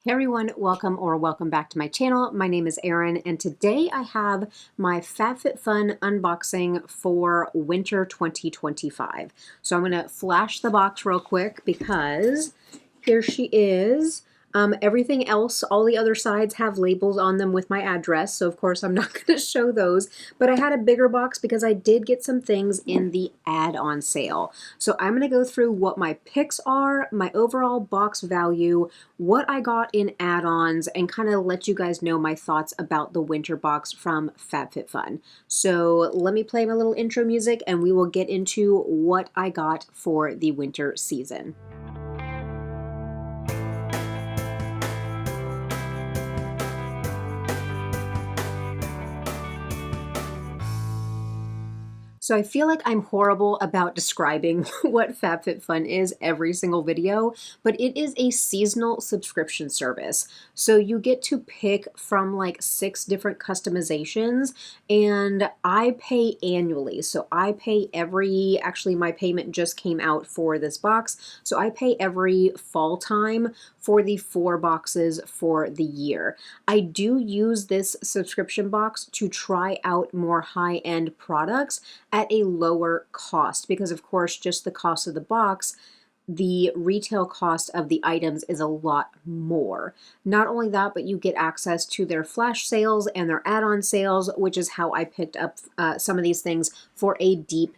Hey everyone, welcome back to my channel. My name is Erin and today I have my FabFitFun unboxing for winter 2025. So I'm going to flash the box real quick because here she is. Everything else, all the other sides have labels on them with my address, so of course I'm not going to show those, but I had a bigger box because I did get some things in the add-on sale. So I'm going to go through what my picks are, my overall box value, what I got in add-ons, and kind of let you guys know my thoughts about the winter box from FabFitFun. So let me play my little intro music and we will get into what I got for the winter season. So I feel like I'm horrible about describing what FabFitFun is every single video, but it is a seasonal subscription service. So you get to pick from like 6 different customizations and I pay annually. So I pay actually my payment just came out for this box. So I pay every fall time for the 4 boxes for the year. I do use this subscription box to try out more high-end products at a lower cost because of course just the cost of the box, the retail cost of the items is a lot more. Not only that, but you get access to their flash sales and their add-on sales, which is how I picked up some of these things for a deep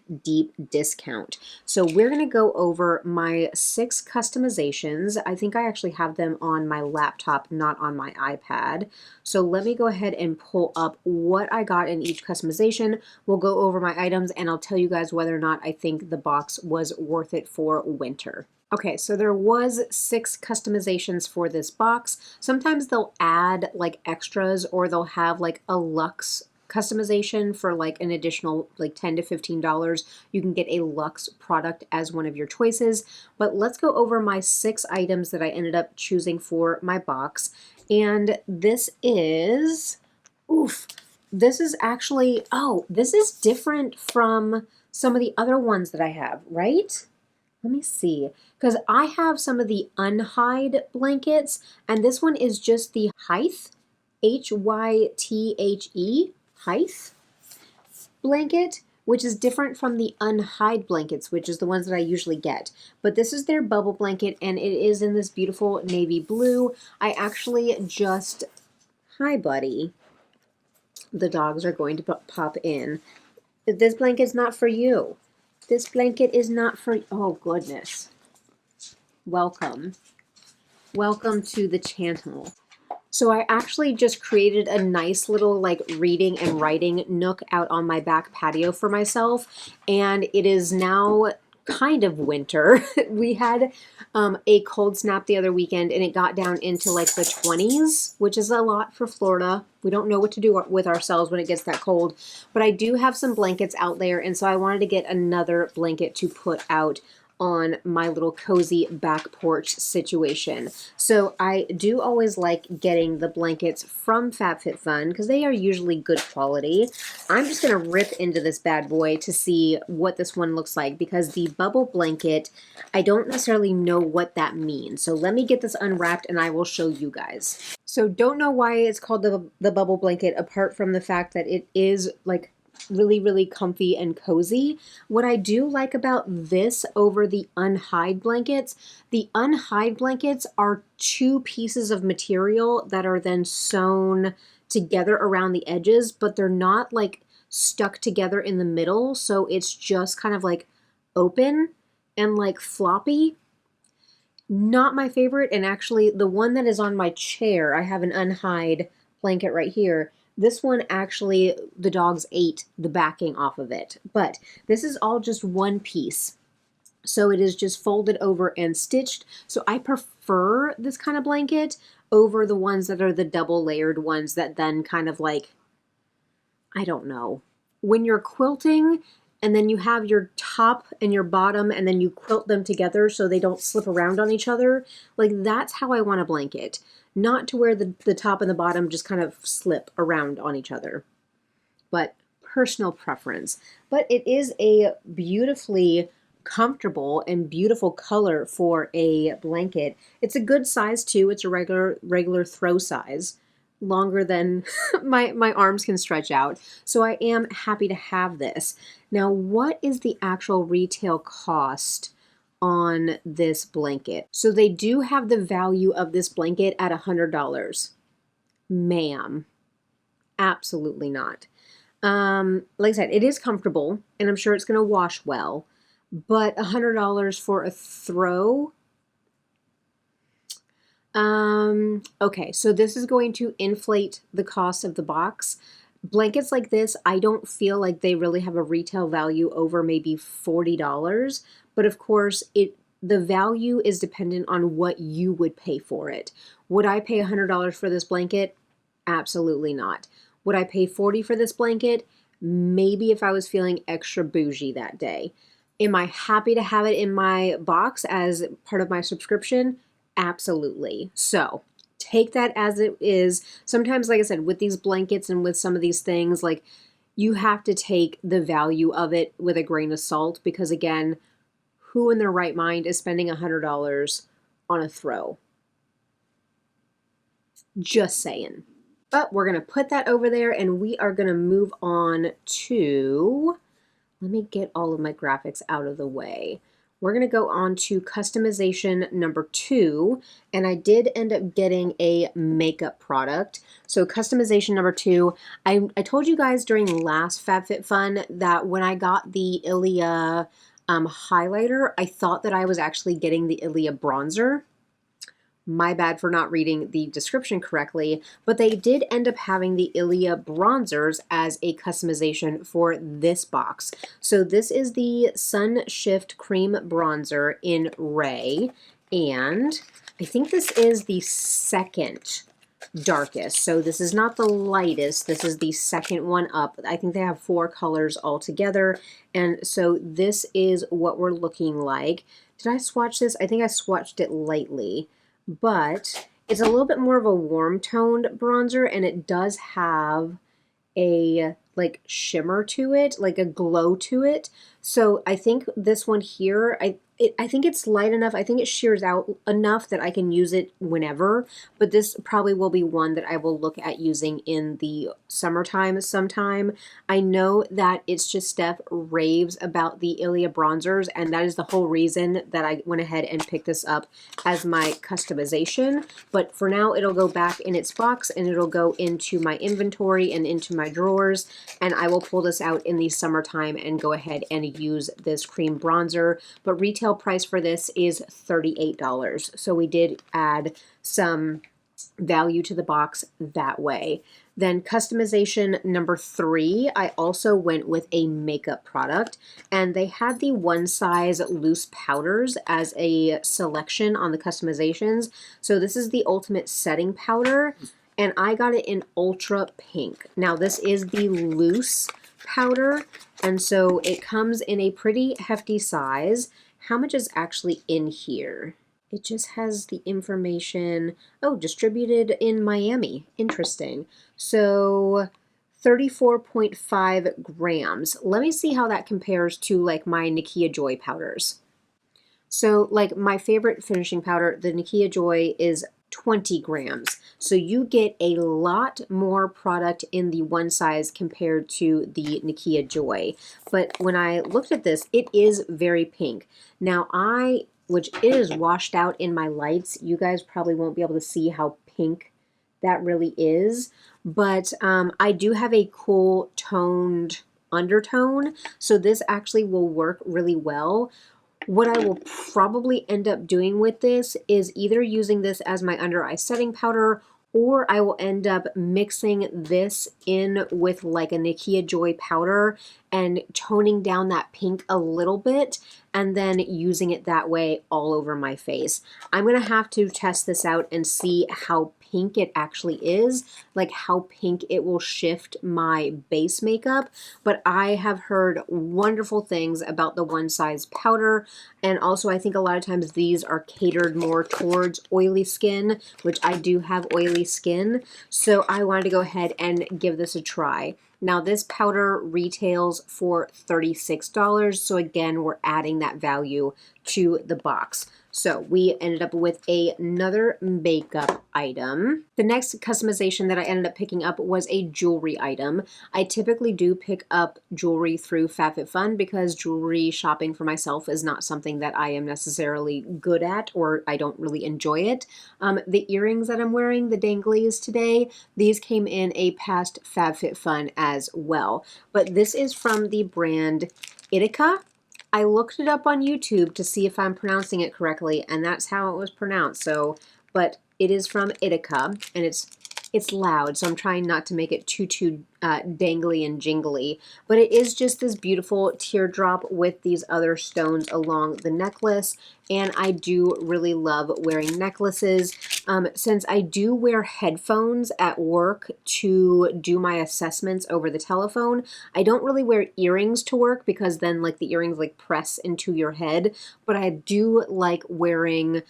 discount. So we're going to go over my 6 customizations. I think I actually have them on my laptop, not on my iPad. So let me go ahead and pull up what I got in each customization. We'll go over my items and I'll tell you guys whether or not I think the box was worth it for winter. Okay, so there was 6 customizations for this box. Sometimes they'll add like extras or they'll have like a luxe customization for like an additional like $10 to $15. You can get a luxe product as one of your choices. But let's go over my 6 items that I ended up choosing for my box. And this is, this is actually, this is different from some of the other ones that I have, right? Let me see, because I have some of the Hythe blankets, and this one is just the Hythe, Hythe, Hythe blanket, which is different from the Hythe blankets, which is the ones that I usually get. But this is their bubble blanket, and it is in this beautiful navy blue. I actually just, hi buddy, the dogs are going to pop in. This blanket's not for you. This blanket is not for, oh goodness. Welcome. Welcome to the channel. So I actually just created a nice little like reading and writing nook out on my back patio for myself. And it is now kind of winter. We had a cold snap the other weekend and it got down into like the 20s, which is a lot for Florida. We don't know what to do with ourselves when it gets that cold, but I do have some blankets out there, and so I wanted to get another blanket to put out on my little cozy back porch situation. So I do always like getting the blankets from FabFitFun because they are usually good quality. I'm just gonna rip into this bad boy to see what this one looks like because the bubble blanket, I don't necessarily know what that means. So let me get this unwrapped and I will show you guys. So don't know why it's called the bubble blanket apart from the fact that it is like really comfy and cozy. What I do like about this over the Hythe blankets, the Hythe blankets are 2 pieces of material that are then sewn together around the edges, but they're not like stuck together in the middle, so it's just kind of like open and like floppy. Not my favorite, and actually the one that is on my chair, I have an Hythe blanket right here. This one actually, the dogs ate the backing off of it, but this is all just one piece. So it is just folded over and stitched. So I prefer this kind of blanket over the ones that are the double layered ones that then kind of like, I don't know. When you're quilting and then you have your top and your bottom and then you quilt them together so they don't slip around on each other, like that's how I want a blanket. Not to where the top and the bottom just kind of slip around on each other, but personal preference. But it is a beautifully comfortable and beautiful color for a blanket. It's a good size too. It's a regular throw size, longer than my arms can stretch out. So I am happy to have this. Now, what is the actual retail cost on this blanket? So they do have the value of this blanket at $100. Ma'am, absolutely not. Like I said, it is comfortable and I'm sure it's going to wash well, but $100 for a throw. Okay, so this is going to inflate the cost of the box. Blankets like this, I don't feel like they really have a retail value over maybe $40, but of course the value is dependent on what you would pay for it. Would I pay $100 for this blanket? Absolutely not. Would I pay $40 for this blanket? Maybe if I was feeling extra bougie that day. Am I happy to have it in my box as part of my subscription? Absolutely. So take that as it is. Sometimes, like I said, with these blankets and with some of these things, like you have to take the value of it with a grain of salt because, again, who in their right mind is spending $100 on a throw? Just saying. But we're going to put that over there and we are going to move on to, let me get all of my graphics out of the way. We're going to go on to customization number 2, and I did end up getting a makeup product. So customization number 2, I told you guys during last FabFitFun that when I got the Ilia highlighter, I thought that I was actually getting the Ilia bronzer. My bad for not reading the description correctly, but they did end up having the Ilia bronzers as a customization for this box. So this is the Sun Shift Cream Bronzer in Ray, and I think this is the second darkest. So this is not the lightest, this is the second one up. I think they have 4 colors altogether, and so this is what we're looking like. Did I swatch this? I think I swatched it lightly. But it's a little bit more of a warm toned bronzer and it does have a like shimmer to it, like a glow to it. So I think this one here, I think it's light enough. I think it shears out enough that I can use it whenever, but this probably will be one that I will look at using in the summertime sometime. I know that It's Just Steph raves about the Ilia bronzers, and that is the whole reason that I went ahead and picked this up as my customization. But for now, it'll go back in its box and it'll go into my inventory and into my drawers, and I will pull this out in the summertime and go ahead and use this cream bronzer. But retail price for this is $38. So we did add some value to the box that way. Then customization number 3, I also went with a makeup product, and they had the one size loose powders as a selection on the customizations. So this is the ultimate setting powder, and I got it in ultra pink. Now this is the loose powder, and so it comes in a pretty hefty size. How much is actually in here? It just has the information. Oh, distributed in Miami. Interesting. So 34.5 grams. Let me see how that compares to like my Nikia Joy powders. So like my favorite finishing powder, the Nikia Joy, is 20 grams. So you get a lot more product in the one size compared to the Nikia Joy. But when I looked at this, it is very pink. Now which is washed out in my lights, you guys probably won't be able to see how pink that really is. But I do have a cool toned undertone, so this actually will work really well. What I will probably end up doing with this is either using this as my under eye setting powder, or I will end up mixing this in with like a Nikia Joy powder and toning down that pink a little bit and then using it that way all over my face. I'm going to have to test this out and see how pink it actually is, like how pink it will shift my base makeup. But I have heard wonderful things about the one size powder, and also I think a lot of times these are catered more towards oily skin, which I do have oily skin, so I wanted to go ahead and give this a try. Now this powder retails for $36. So again, we're adding that value to the box. So we ended up with another makeup item. The next customization that I ended up picking up was a jewelry item. I typically do pick up jewelry through FabFitFun because jewelry shopping for myself is not something that I am necessarily good at, or I don't really enjoy it. The earrings that I'm wearing, the danglies today, these came in a past FabFitFun as well. But this is from the brand Hythe. I looked it up on YouTube to see if I'm pronouncing it correctly, and that's how it was pronounced. So, but it is from Hythe, and it's loud, so I'm trying not to make it too dangly and jingly. But it is just this beautiful teardrop with these other stones along the necklace, and I do really love wearing necklaces. Since I do wear headphones at work to do my assessments over the telephone, I don't really wear earrings to work because then like the earrings like press into your head, but I do like wearing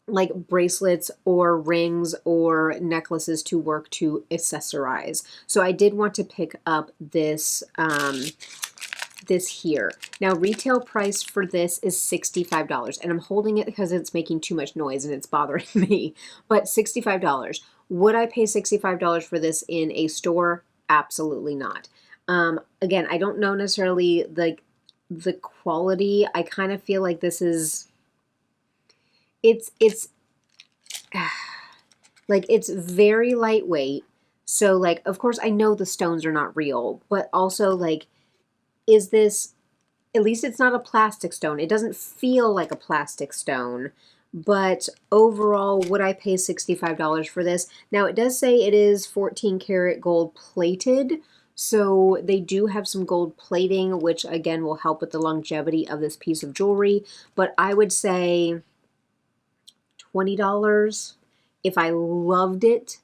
like bracelets or rings or necklaces to work to accessorize. So I did want to pick up this this here. Now retail price for this is $65, and I'm holding it because it's making too much noise and it's bothering me, but $65. Would I pay $65 for this in a store? Absolutely not. Again, I don't know necessarily like the quality. I kind of feel like this is it's like it's very lightweight. So like, of course I know the stones are not real, but also like, is this, at least it's not a plastic stone. It doesn't feel like a plastic stone, but overall, would I pay $65 for this? Now it does say it is 14 karat gold plated. So they do have some gold plating, which again will help with the longevity of this piece of jewelry. But I would say $20 if I loved it.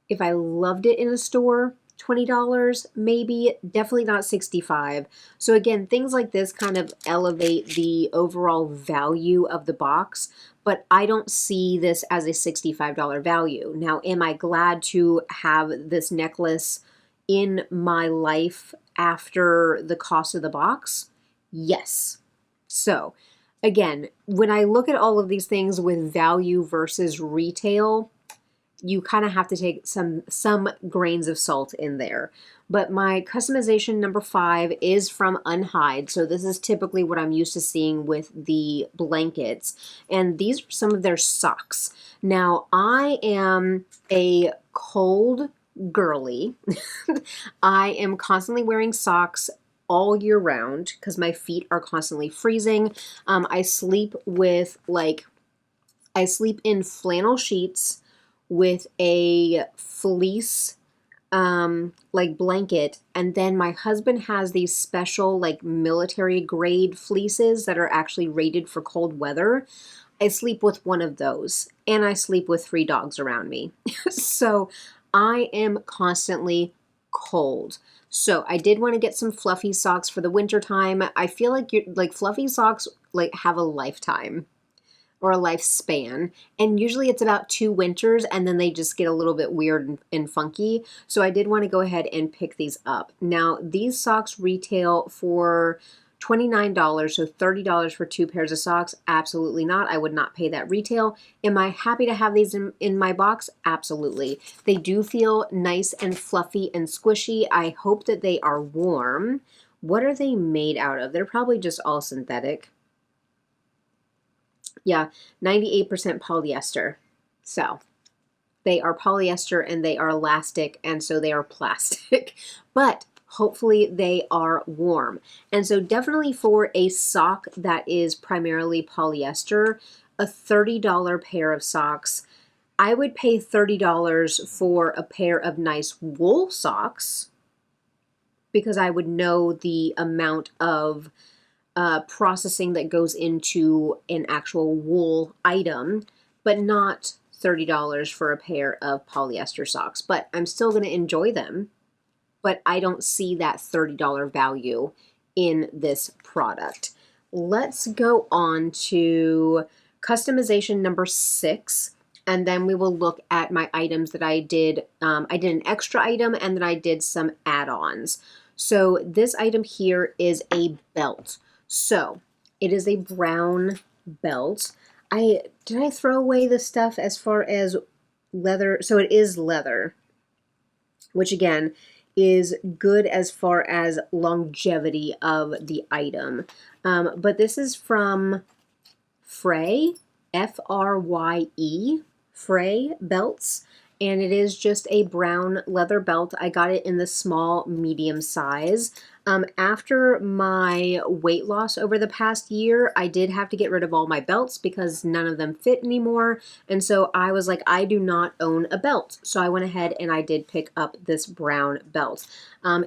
If I loved it in a store, $20 maybe, definitely not $65. So again, things like this kind of elevate the overall value of the box, but I don't see this as a $65 value. Now, am I glad to have this necklace in my life after the cost of the box? Yes. So again, when I look at all of these things with value versus retail, you kind of have to take some grains of salt in there. But my customization number 5 is from Hythe. So this is typically what I'm used to seeing with the blankets. And these are some of their socks. Now, I am a cold girly. I am constantly wearing socks all year round because my feet are constantly freezing. I sleep in flannel sheets with a fleece like blanket, and then my husband has these special like military grade fleeces that are actually rated for cold weather. I sleep with one of those, and I sleep with 3 dogs around me. So I am constantly cold. So I did want to get some fluffy socks for the winter time. I feel like fluffy socks like have a lifetime or a lifespan, and usually it's about 2 winters and then they just get a little bit weird and funky. So I did want to go ahead and pick these up. Now these socks retail for $29, so $30 for 2 pairs of socks. Absolutely not. I would not pay that retail. Am I happy to have these in my box? Absolutely. They do feel nice and fluffy and squishy. I hope that they are warm. What are they made out of? They're probably just all synthetic. Yeah, 98% polyester. So they are polyester and they are elastic, and so they are plastic. But hopefully they are warm. And so definitely for a sock that is primarily polyester, a $30 pair of socks, I would pay $30 for a pair of nice wool socks because I would know the amount of processing that goes into an actual wool item, but not $30 for a pair of polyester socks. But I'm still going to enjoy them, but I don't see that $30 value in this product. Let's go on to customization number 6. and then we will look at my items that I did. I did an extra item, and then I did some add-ons. So this item here is a belt. So it is a brown belt. Did I throw away the stuff as far as leather? So it is leather, which again is good as far as longevity of the item. But this is from Frey, Frye, Frey belts, and it is just a brown leather belt. I got it in the small medium size. After my weight loss over the past year, I did have to get rid of all my belts because none of them fit anymore. And so I was like, I do not own a belt. So I went ahead and I did pick up this brown belt.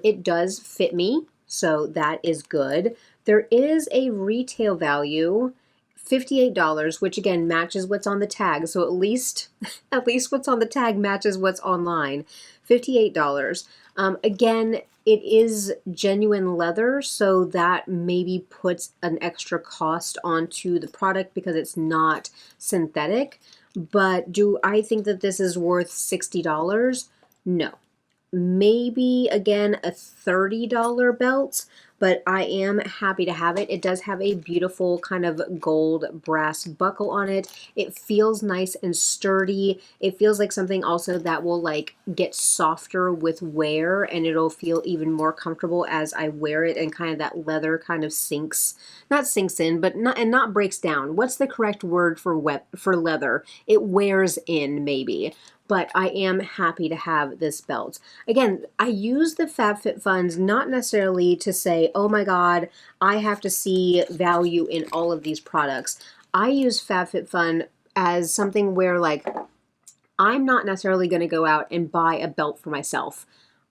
It does fit me, so that is good. There is a retail value, $58, which again matches what's on the tag. So at least what's on the tag matches what's online. $58. Again, it is genuine leather, so that maybe puts an extra cost onto the product because it's not synthetic. But do I think that this is worth $60? No. Maybe again a $30 belt, but I am happy to have it. It does have a beautiful kind of gold brass buckle on it. It feels nice and sturdy. It feels like something also that will like get softer with wear, and it'll feel even more comfortable as I wear it, and kind of that leather kind of not sinks in, but not breaks down. What's the correct word for leather? It wears in maybe. But I am happy to have this belt. Again, I use the FabFitFuns not necessarily to say, oh my God, I have to see value in all of these products. I use FabFitFun as something where like, I'm not necessarily going to go out and buy a belt for myself.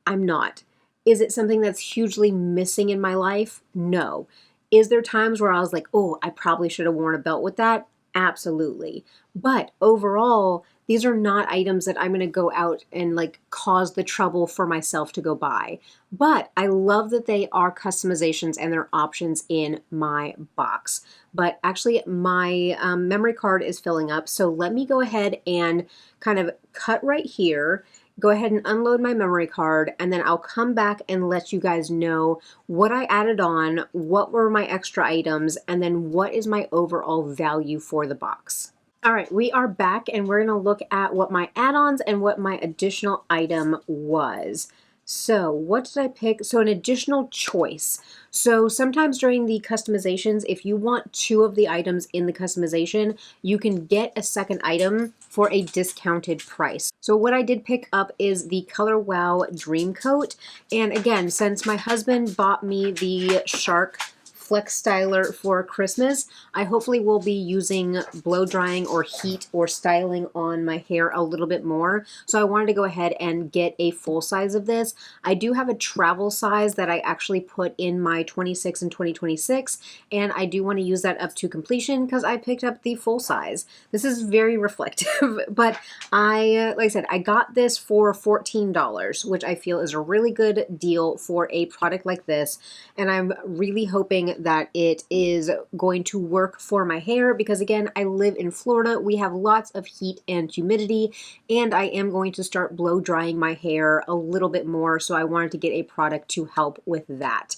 I'm not. Is it something that's hugely missing in my life? No. Is there times where I was like, oh, I probably should have worn a belt with that? Absolutely. But overall, these are not items that I'm going to go out and like cause the trouble for myself to go buy. But I love that they are customizations and they're options in my box. But actually my memory card is filling up. So let me go ahead and kind of cut right here. Go ahead and unload my memory card, and then I'll come back and let you guys know what I added on, what were my extra items, and then what is my overall value for the box. All right, we are back and we're gonna look at what my add-ons and what my additional item was. So what did I pick? So an additional choice. So sometimes during the customizations, if you want 2 of the items in the customization, you can get a second item for a discounted price. So what I did pick up is the Color Wow Dream Coat. And again, since my husband bought me the Shark Flex Styler for Christmas, I hopefully will be using blow drying or heat or styling on my hair a little bit more. So I wanted to go ahead and get a full size of this. I do have a travel size that I actually put in my 26 and 2026, and I do want to use that up to completion because I picked up the full size. This is very reflective, but like I said, I got this for $14, which I feel is a really good deal for a product like this, and I'm really hoping that it is going to work for my hair because again, I live in Florida. We have lots of heat and humidity, and I am going to start blow drying my hair a little bit more, so I wanted to get a product to help with that.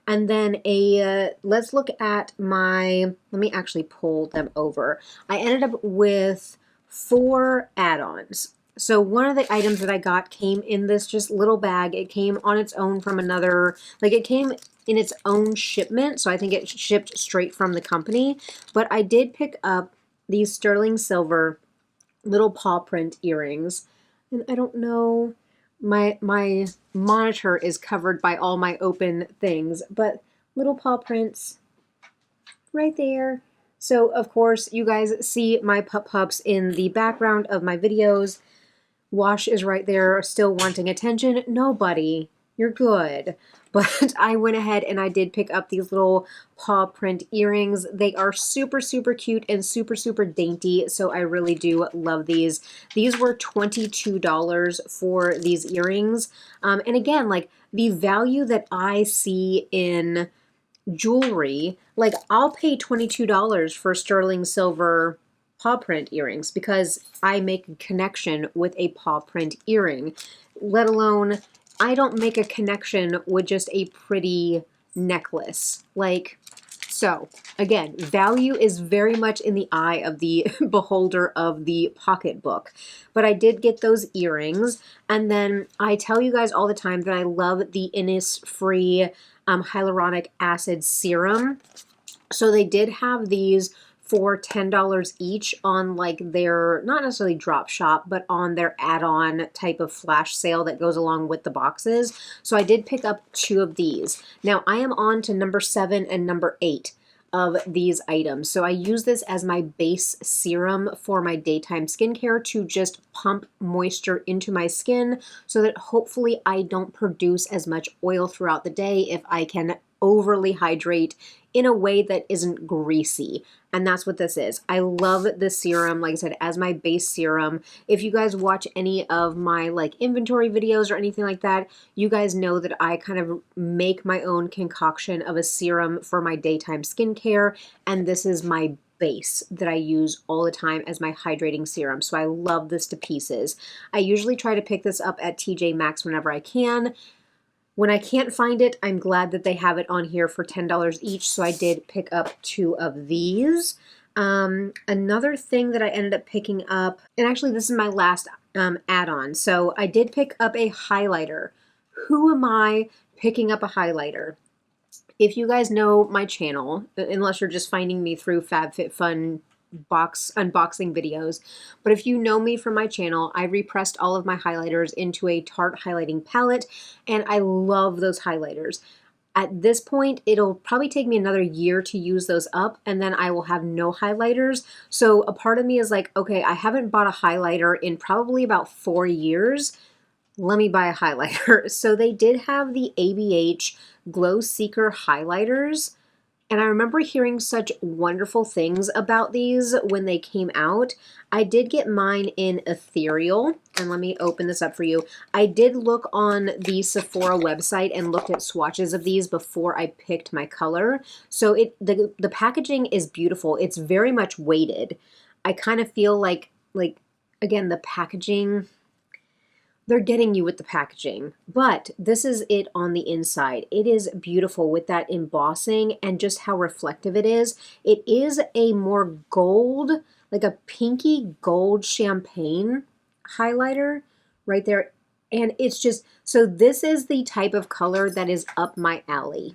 And then let's look at let me actually pull them over. I ended up with 4 add-ons. So one of the items that I got came in this just little bag. It came on its own from another, like it came in its own shipment. So I think it shipped straight from the company. But I did pick up these sterling silver little paw print earrings. And I don't know, my monitor is covered by all my open things, but little paw prints right there. So of course you guys see my pups in the background of my videos. Wash is right there, still wanting attention. Nobody, you're good. But I went ahead and I did pick up these little paw print earrings. They are super, super cute and super, super dainty. So I really do love these. These were $22 for these earrings. And again, like the value that I see in jewelry, like I'll pay $22 for sterling silver paw print earrings because I make a connection with a paw print earring, let alone I don't make a connection with just a pretty necklace. Like, so again, value is very much in the eye of the beholder of the pocketbook. But I did get those earrings. And then I tell you guys all the time that I love the Innisfree hyaluronic acid serum. So they did have these for $10 each on like their, not necessarily drop shop, but on their add-on type of flash sale that goes along with the boxes. So I did pick up 2 of these. Now I am on to number 7 and number 8 of these items. So I use this as my base serum for my daytime skincare to just pump moisture into my skin so that hopefully I don't produce as much oil throughout the day if I can overly hydrate in a way that isn't greasy. And that's what this is. I love this serum, like I said, as my base serum. If you guys watch any of my like inventory videos or anything like that, you guys know that I kind of make my own concoction of a serum for my daytime skincare. And this is my base that I use all the time as my hydrating serum. So I love this to pieces. I usually try to pick this up at TJ Maxx whenever I can. When I can't find it, I'm glad that they have it on here for $10 each, so I did pick up 2 of these. Another thing that I ended up picking up, and actually this is my last add-on, so I did pick up a highlighter. Who am I picking up a highlighter? If you guys know my channel, unless you're just finding me through FabFitFun unboxing videos, but if you know me from my channel, I repressed all of my highlighters into a Tarte highlighting palette, and I love those highlighters. At this point, it'll probably take me another year to use those up, and then I will have no highlighters. So a part of me is like, okay, I haven't bought a highlighter in probably about 4 years. Let me buy a highlighter. So they did have the ABH Glow Seeker highlighters. And I remember hearing such wonderful things about these when they came out. I did get mine in ethereal, and let me open this up for you. I did look on the Sephora website and looked at swatches of these before I picked my color. So the packaging is beautiful. It's very much weighted. I kind of feel like again, the packaging, they're getting you with the packaging, but this is it on the inside. It is beautiful with that embossing and just how reflective it is. It is a more gold, like a pinky gold champagne highlighter right there. And it's just, so this is the type of color that is up my alley.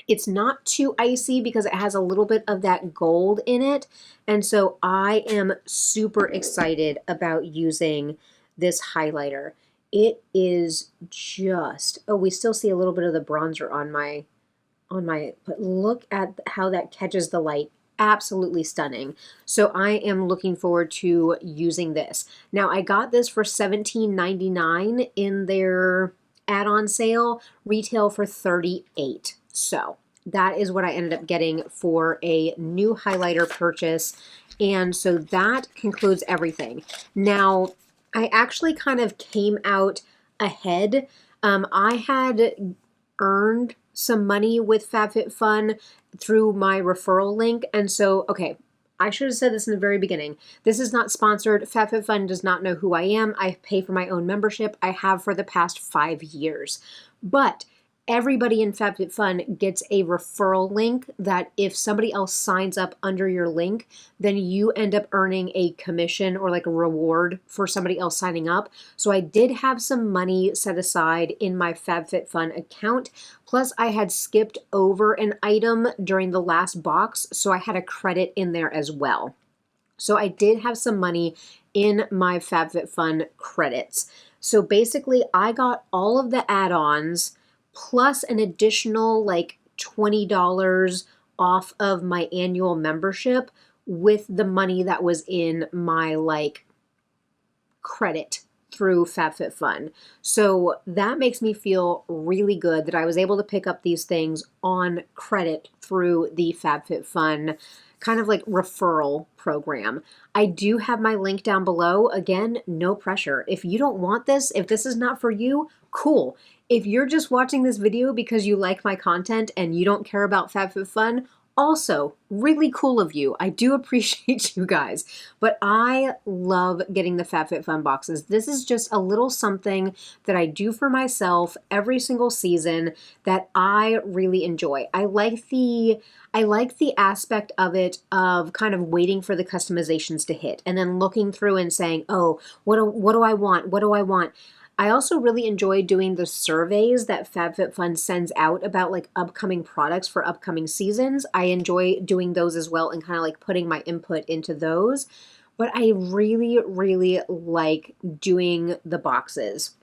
It's not too icy because it has a little bit of that gold in it. And so I am super excited about using this highlighter. It is just, oh, we still see a little bit of the bronzer on my, but look at how that catches the light. Absolutely stunning. So I am looking forward to using this. Now I got this for $17.99 in their add-on sale, retail for $38. So that is what I ended up getting for a new highlighter purchase. And so that concludes everything. Now, I actually kind of came out ahead. I had earned some money with FabFitFun through my referral link. And so, okay, I should have said this in the very beginning. This is not sponsored. FabFitFun does not know who I am. I pay for my own membership. I have for the past 5 years. But everybody in FabFitFun gets a referral link that if somebody else signs up under your link, then you end up earning a commission or like a reward for somebody else signing up. So I did have some money set aside in my FabFitFun account. Plus I had skipped over an item during the last box, so I had a credit in there as well. So I did have some money in my FabFitFun credits. So basically I got all of the add-ons plus an additional like $20 off of my annual membership with the money that was in my like credit through FabFitFun. So that makes me feel really good that I was able to pick up these things on credit through the FabFitFun kind of like referral program. I do have my link down below. Again, no pressure. If you don't want this, if this is not for you, cool. If you're just watching this video because you like my content and you don't care about FabFitFun, Also, really cool of you. I do appreciate you guys, but I love getting the FabFitFun boxes. This is just a little something that I do for myself every single season that I really enjoy. I like the aspect of it, of kind of waiting for the customizations to hit and then looking through and saying, oh, what do I want? What do I want? I also really enjoy doing the surveys that FabFitFun sends out about like upcoming products for upcoming seasons. I enjoy doing those as well and kind of like putting my input into those. But I really, really like doing the boxes.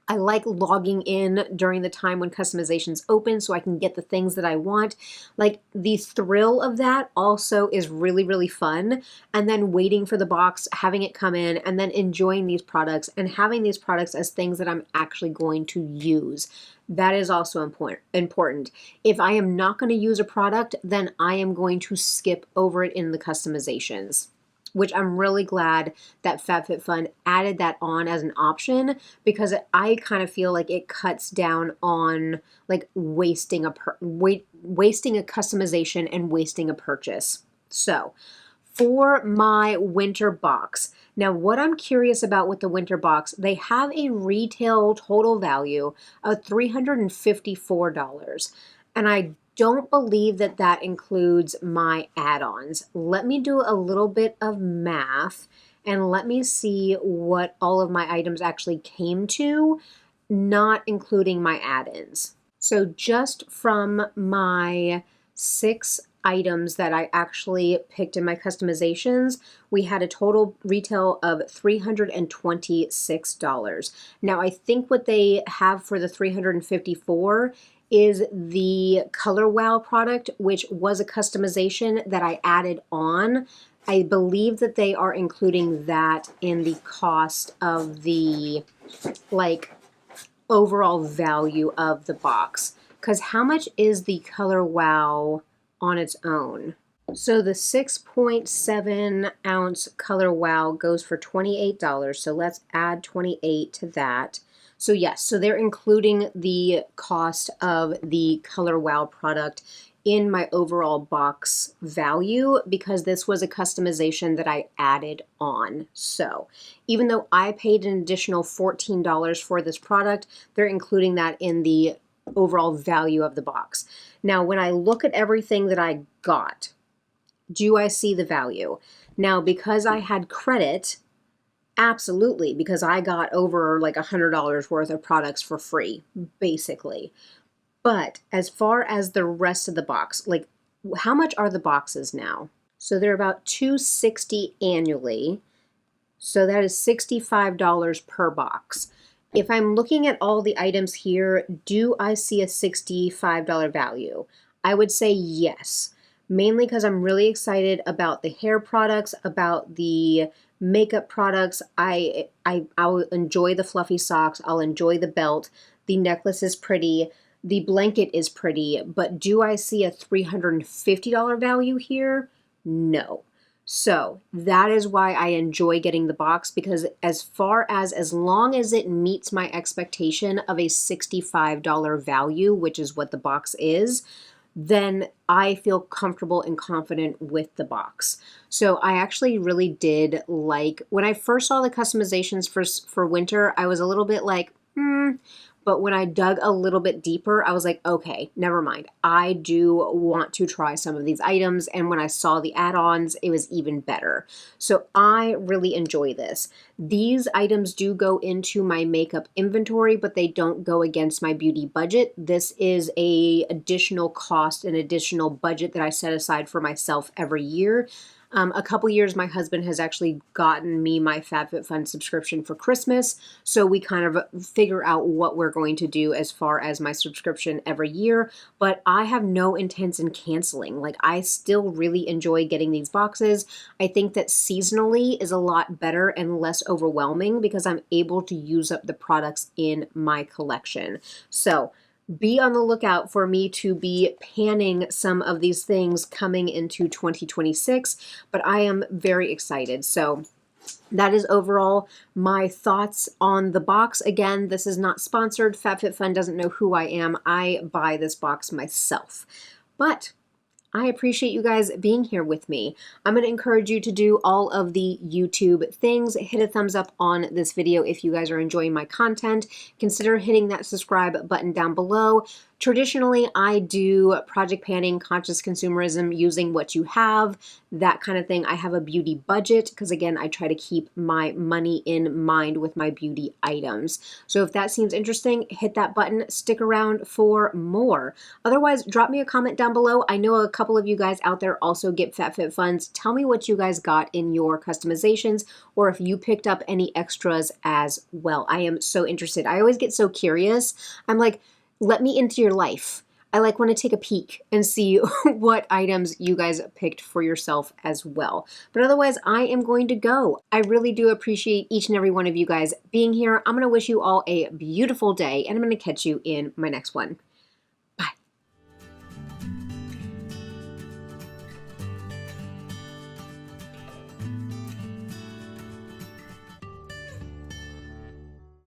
I like logging in during the time when customizations open so I can get the things that I want. Like the thrill of that also is really, really fun. And then waiting for the box, having it come in, and then enjoying these products and having these products as things that I'm actually going to use. That is also important. If I am not going to use a product, then I am going to skip over it in the customizations, which I'm really glad that FabFitFun added that on as an option, because I kind of feel like it cuts down on like wasting a customization and wasting a purchase. So for my winter box, now what I'm curious about with the winter box, they have a retail total value of $354. And I don't believe that that includes my add-ons. Let me do a little bit of math and let me see what all of my items actually came to, not including my add-ins. So just from my 6 items that I actually picked in my customizations, we had a total retail of $326. Now I think what they have for the 354 is the Color Wow product, which was a customization that I added on. I believe that they are including that in the cost of the like overall value of the box. Because how much is the Color Wow on its own? So the 6.7 ounce Color Wow goes for $28. So let's add 28 to that. So yes, so they're including the cost of the Color Wow product in my overall box value because this was a customization that I added on. So even though I paid an additional $14 for this product, they're including that in the overall value of the box. Now, when I look at everything that I got, do I see the value? Now, because I had credit, absolutely, because I got over like $100 worth of products for free, basically. But as far as the rest of the box, like how much are the boxes now? So they're about $260 annually. So that is $65 per box. If I'm looking at all the items here, do I see a $65 value? I would say yes, mainly because I'm really excited about the hair products, about the makeup products. I'll enjoy the fluffy socks. I'll enjoy the belt. The necklace is pretty. The blanket is pretty. But do I see a $350 value here? No. So that is why I enjoy getting the box, because as long as it meets my expectation of a $65 value, which is what the box is, then I feel comfortable and confident with the box. So I actually really did like, when I first saw the customizations for winter, I was a little bit like, but when I dug a little bit deeper, I was like, okay, never mind. I do want to try some of these items. And when I saw the add-ons, it was even better. So I really enjoy this. These items do go into my makeup inventory, but they don't go against my beauty budget. This is an additional cost, an additional budget that I set aside for myself every year. A couple years, my husband has actually gotten me my FabFitFun subscription for Christmas, so we kind of figure out what we're going to do as far as my subscription every year, but I have no intents in canceling. Like, I still really enjoy getting these boxes. I think that seasonally is a lot better and less overwhelming because I'm able to use up the products in my collection. So be on the lookout for me to be panning some of these things coming into 2026, but I am very excited. So that is overall my thoughts on the box. Again, this is not sponsored. FabFitFun doesn't know who I am. I buy this box myself. But I appreciate you guys being here with me. I'm going to encourage you to do all of the YouTube things. Hit a thumbs up on this video if you guys are enjoying my content. Consider hitting that subscribe button down below. Traditionally, I do project panning, conscious consumerism, using what you have, that kind of thing. I have a beauty budget because, again, I try to keep my money in mind with my beauty items. So if that seems interesting, hit that button. Stick around for more. Otherwise, drop me a comment down below. I know a couple of you guys out there also get FabFitFuns. Tell me what you guys got in your customizations or if you picked up any extras as well. I am so interested. I always get so curious. I'm like, let me into your life. I want to take a peek and see what items you guys picked for yourself as well. But otherwise, I am going to go. I really do appreciate each and every one of you guys being here. I'm going to wish you all a beautiful day, and I'm going to catch you in my next one.